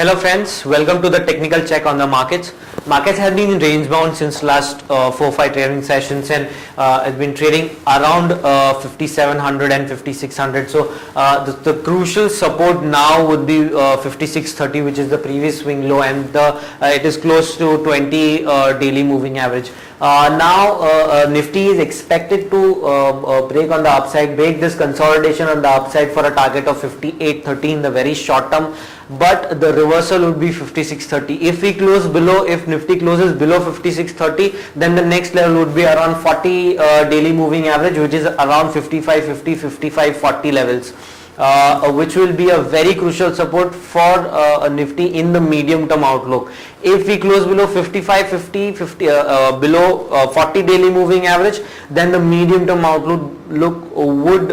Hello friends, welcome to the technical check on the markets. Markets have been range bound since last 4-5 trading sessions and it's been trading around 5700 and 5600. So the crucial support now would be 5630, which is the previous swing low, and it is close to 20 daily moving average. Now Nifty is expected to break on the upside, break this consolidation on the upside for a target of 5830 in the very short term, but the reversal would be 5630. If Nifty closes below 5630, then the next level would be around 40 daily moving average, which is around 5550, 5540 levels. Which will be a very crucial support for Nifty in the medium term outlook. If we close below 5550, below 40 daily moving average, then the medium term outlook would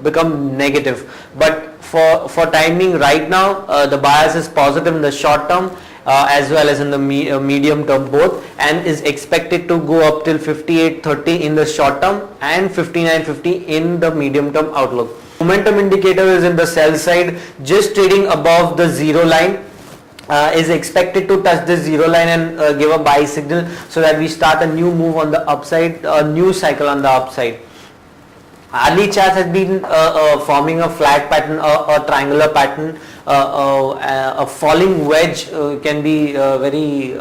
become negative. But for timing right now, the bias is positive in the short term as well as in the medium term both, and is expected to go up till 5830 in the short term and 5950 in the medium term outlook. Momentum indicator is in the sell side, just trading above the zero line. Is expected to touch the zero line and give a buy signal, so that we start a new move on the upside, a new cycle on the upside. Hourly chart has been forming a flag pattern, a triangular pattern. A falling wedge can be very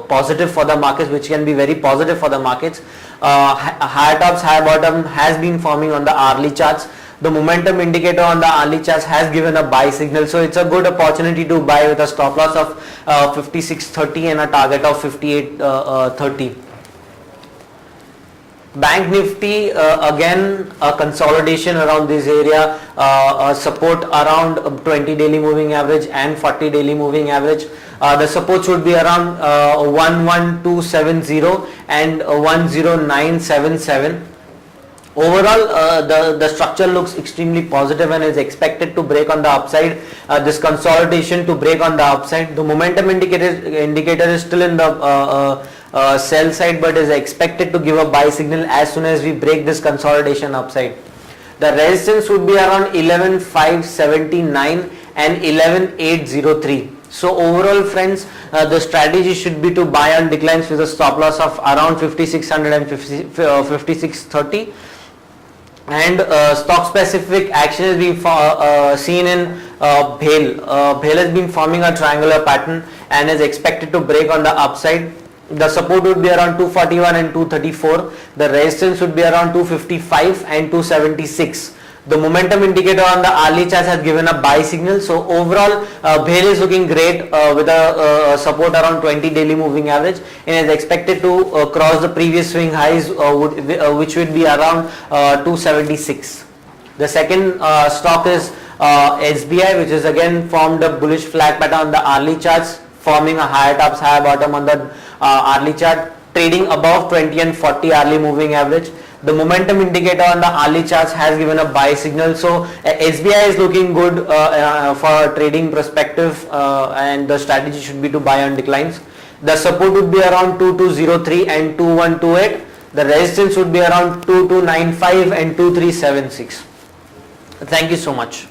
positive for the markets, which can be very positive for the markets. High tops, high bottom has been forming on the hourly charts. The momentum indicator on the hourly charts has given a buy signal, so it's a good opportunity to buy with a stop loss of 5630 and a target of 5830. Bank Nifty, again a consolidation around this area, support around 20 daily moving average and 40 daily moving average. The support should be around 11270 and 10977. Overall, the structure looks extremely positive and is expected to break on the upside. This consolidation to break on the upside. The momentum indicator is still in the sell side, but is expected to give a buy signal as soon as we break this consolidation upside. The resistance would be around 11579 and 11803. So overall friends, the strategy should be to buy on declines with a stop loss of around 5600 and 5630. And stock specific action is being seen in BHEL. BHEL has been forming a triangular pattern and is expected to break on the upside. The support would be around 241 and 234. The resistance would be around 255 and 276. The momentum indicator on the hourly chart has given a buy signal. So overall, BHEL is looking great with a support around 20 daily moving average, and is expected to cross the previous swing highs, which would be around 276. The second stock is SBI, which is again formed a bullish flag pattern on the hourly charts, forming a higher tops, higher bottom on the hourly chart, trading above 20 and 40 hourly moving average. The momentum indicator on the hourly charts has given a buy signal, so SBI is looking good for a trading perspective, and the strategy should be to buy on declines. The support would be around 2203 and 2128. The resistance would be around 2295 and 2376. Thank you so much.